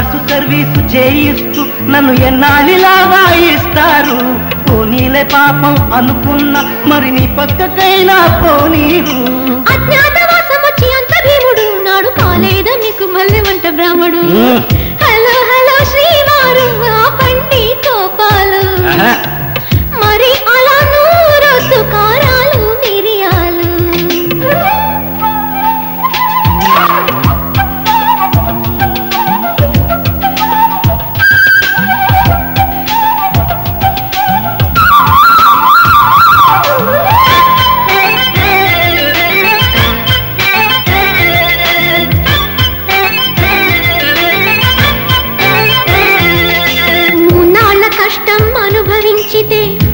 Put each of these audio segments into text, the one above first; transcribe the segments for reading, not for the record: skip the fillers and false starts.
Boss service చేయిస్తూ నన్ను ఎన్నాళ్ళిలా వాయిస్తారు. పోనీలే పాపం అనుకున్నా మరి నీ పక్కకైనా పోనీరు. అజ్ఞాతవాసం వచ్చి అంత భీముడు నాడు కాలేదా నీకు మళ్ళీ వంట బ్రాహ్మడు. హలో హలో శ్రీవారు ఆపండి కోపాలు, మరి అలా నూరొద్దు కారాలు మిరియాలు.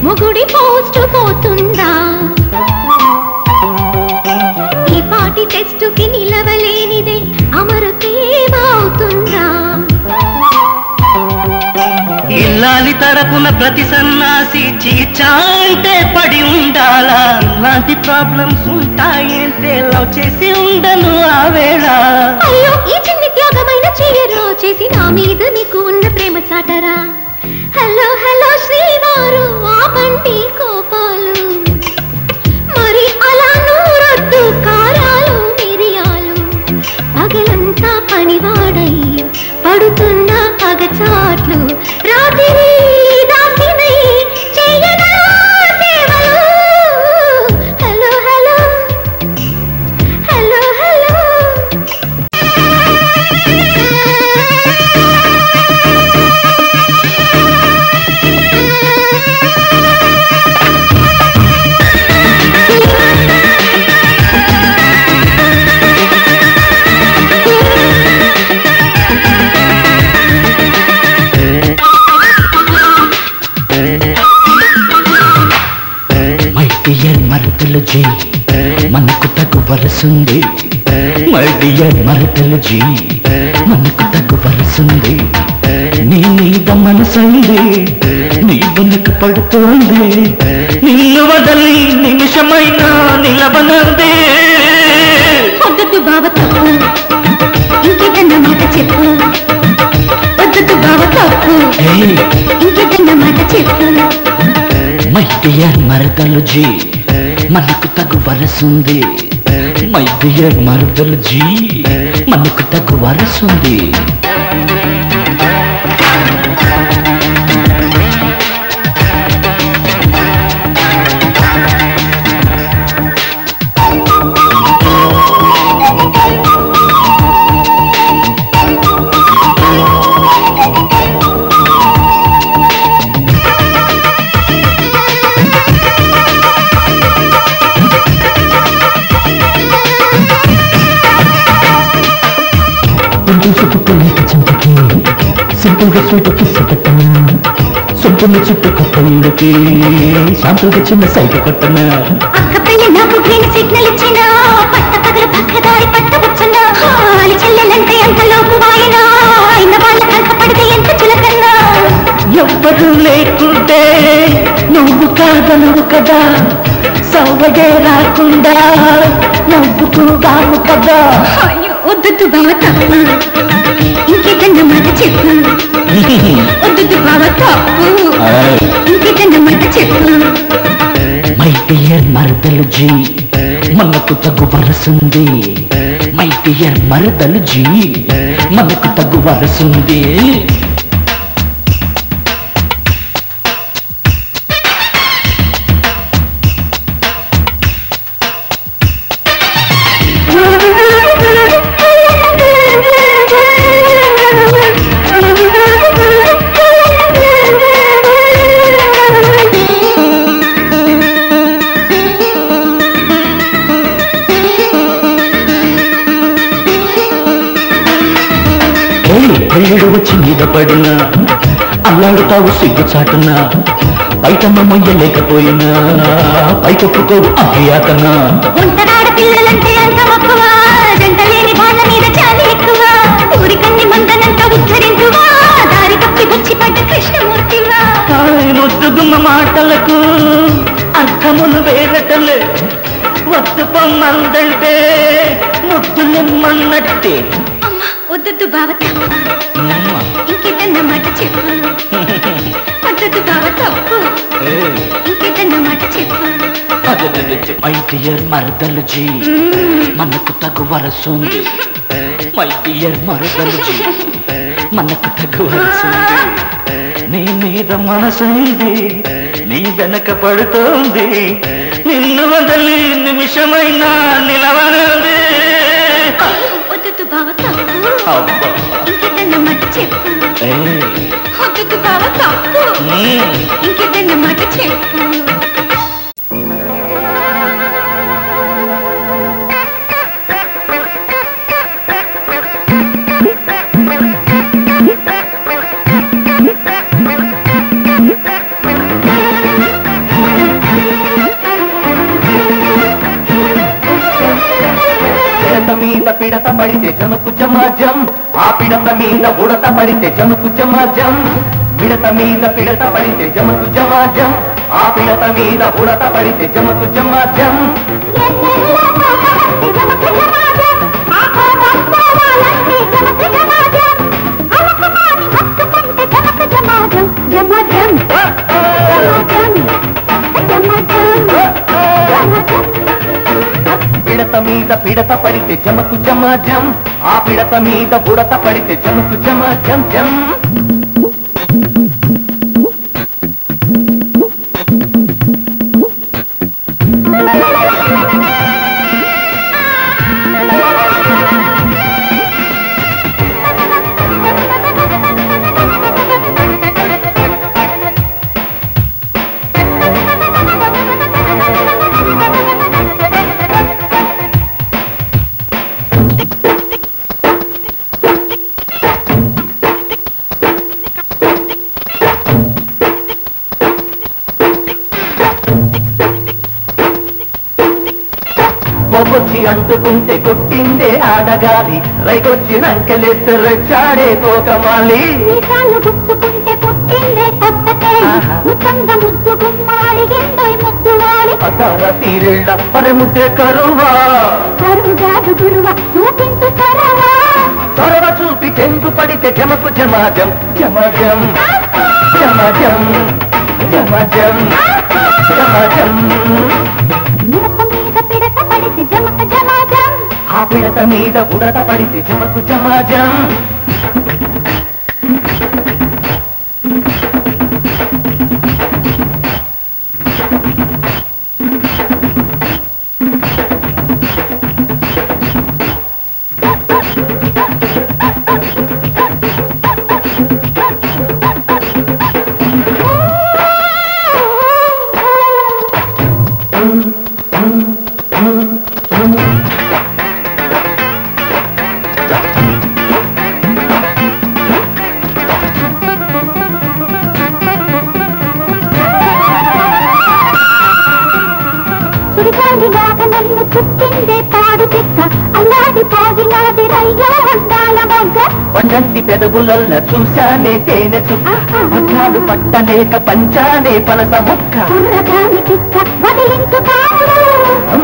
మొగుడి పోస్ట్ పోతుందా, ఈ పాటి టెస్టుకి నిలవలేనిదే అమరుతేమవుతుందా. ఇల్లాలి తరపున ప్రతి సన్నాసి చీచాంటే పడి ఉండాలా. ఇలాంటి ప్రాబ్లమ్స్ ఉంటాయంటే లవ్ చేసి ఉండను ఆ వేళ. అయ్యో ఈ చిన్ని త్యాగమైన చెయ్యరా చేసి నా మీద నీకు ఉన్న ప్రేమ చాటరా. హలో హలో శ్రీవారు ఆపండి కోపాలు, మరి అలా నూరొద్దు కారాలు మిరియాలు. పగలంతా పనివాడై పడుతున్న పగచాట్లు, రాత్రి దాసినై చెయ్యనా సేవలు. Hello hello hello hello. మరతలు జీ మనకు తగ్గు వరసుంది. మై డియర్ మరతలు జీ మనకు తగ్గు వరసుంది. నీ మీద మనసంది నీ వెనుక పడుతోంది. నిన్ను వదలి నిమిషమైనా నిలబనంది. వద్దు బావ తప్పు ఇంకేదన్నా మాట చెప్పు. వద్దు బావ తప్పు ఇంకేదన్నా మాట చెప్పు. మై డియర్ మరదలు జీ మనకు తగు వరసుంది. మై డియర్ మరదలు జీ మనకు తగు వరసుంది. సింపుల్గా స్వీట్ కిస్ పెట్టనా, సొంపుని చుట్టూ కొత్త ఇళ్ళకి శాంపుల్గా చిన్న సైట్ కొట్టనా. అక్క పెళ్ళి నాకు గ్రీన్ సిగ్నల్ ఇచ్చిన పట్ట పగలు పక్కదారి పట్ట వచ్చన్నా. చెల్లెలంటే ఎంత లోపు వాయినా అయిన వాళ్ళ కంట పడితే ఎంత చులకన్నా. ఎవ్వరు లేకుంటే నువ్వు కాదనువు కదా, సవ్వగే రాకుండా నవ్వుకుగాను కదా. వద్దు బావ తప్పు ఇంకేదన్నా మాట చెప్పు. వద్దు బావ తప్పు ఇంకేదన్నా మాట చెప్పు. మై డియర్ మరదలు జీ మనకు తగు వరసుంది. మై డియర్ మరదలు జీ మనకు తగు వరసుంది. పెళ్ళిడు వచ్చి మీద పడినా అల్లాడుతావు సిగ్గు చాటునా. బయటమ్మ మొయ్యలేకపోయినా పైకొప్పుకోవు అభియాతనా. పిల్లలంటే అంత మక్కువ జంటలేని వాళ్ళ మీద చాలా ఎక్కువ. ఊరికన్ని మందనంత ఉచ్చరించువా దారి తప్పి వచ్చి పడ్డ కృష్ణమూర్తివా. నొద్దుగుమ్మ మాటలకు అర్థములు వేరటలే. వద్దు పొమ్మందంటే ముద్దులెమ్మన్నట్టే. అమ్మా వద్దు బావ ఇంకేదన్నమాట చెప్పు పద్ధతి బావ తప్పు ఇంకేదన్నమాట చెప్పు మై డియర్ మరదలు జీ మనకు తగు వరసుంది మై డియర్ మరదలు జీ మనకు తగు వరసుంది నీ మీద మనసైంది నీ వెనక పడుతోంది నిన్ను వదలి నిమిషమైనా నిలవనుంది పద్ధతి బావ తప్పు ఇంకేదన్నమాట చెప్పు పద్ధతి బావ తప్పు ఇంకేదన్నమాట చెప్పు మీద పిడత పడితే జమకు జమాజం ఆ పిడత మీద ఉడత పడితే జమకు జమాజం పిడత మీద పిడత పడితే జమకు జమాజం ఆ పిడత మీద ఉడత పడితే జమకు జమాజం పిడత మీద పిడత పడితే జమకు జమాజం ఆ పిడత మీద బుడత పడితే జమకు జమాజం జం బొబ్బొచ్చి అంటుకుంటే కొట్టిందే ఆడగాలి రైకొచ్చి నంకెలేస్తే రెచ్చాడే తోకమాలి గుర్తుకుంటే పుట్టిందే కొట్టతే ముఖంగా ముద్దు గుమ్మాడి ఎందోయ్ ముద్దువాలి అతార తీరేళ్ళ పరముద్దే కరువా కరుగాదు గురువ చూపించు కరవా చొరవ చూపి చెంగు పడితే జమకు జమాజం జమాజం జమాజం జమాజం జమాజం మిడత మీద పిడత పడితే జమక జమాజం ఆ పిడత మీద ఉడత పడితే జమకు జమాజం సుడిగాలిలాగా నన్ను చుట్టిందే పాడు తిక్క అల్లాడి పోగినాది రయ్యా అందాల మొగ్గ వండంటి పెదవులల్ల చూశానే తేనె చుక్క పట్టాలు పట్టలేక పంచానే పనస ముక్క కుర్రగాని తిక్క వదిలించు కాడు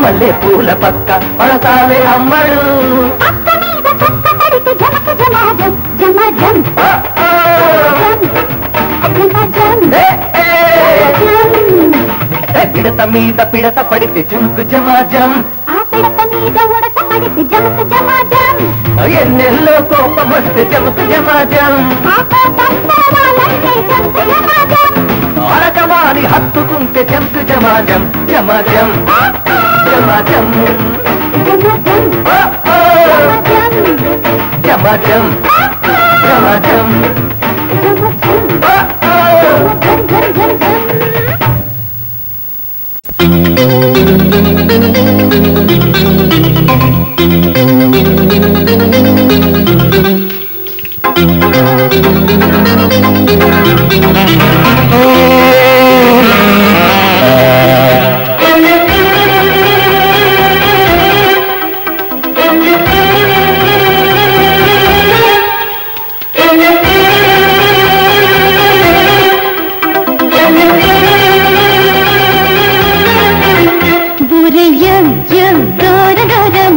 మల్లె పూల పక్క పడతావే అమ్మడు పక్క మీద పక్క పడితే జమక జమాజం జమాజం జమాజం పిడత మీద పిడత పడితే జమకు జమాజం ఆ పిడత మీద ఉడత పడితే జమక జమాజం ఎన్నెల్లో కోపం వస్తే జమకు జమాజం ఆ కోపం పోవాలంటే జమక జమాజం అరకమాని హత్తుకుంటే జమకు జమాజం జమాజం జమాజం జమాజం జమాజం జమాజం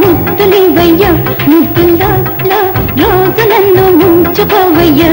ముద్దులివయ్యా ముద్దుల్లో రోజు నన్ను ముంచుకోవయ్యా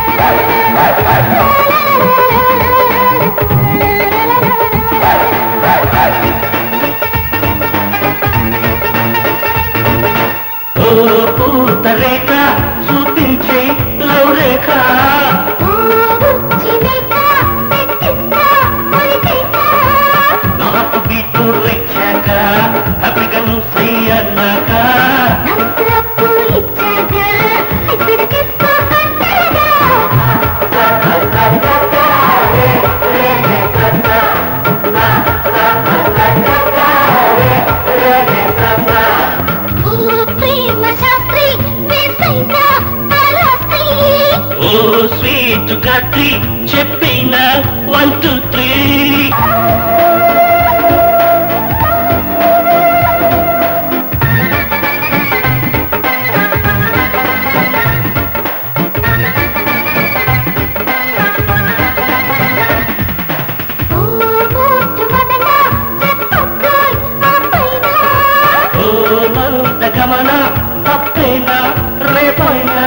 చెప్పినా 1 2 3 గమన తప్పైనా రేపైనా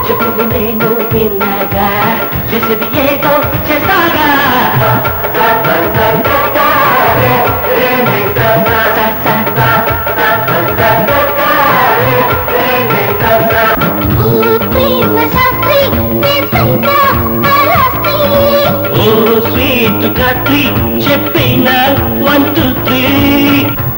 చెప్పింది నేను విన్నాగా చేసేది ఏదో చేస్తాగా స్వీట్ కత్రి చెప్పినా 1 2 3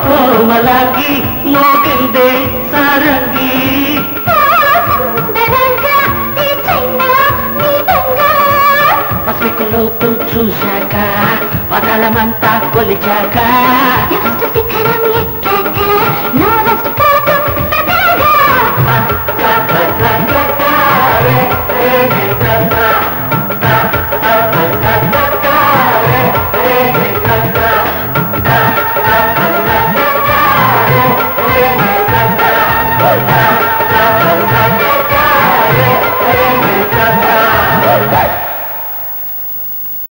కోమలాకి మోగిందే సారంగి పసిపిక్కులోపు చూశాక పదలమంతా కొలిచాక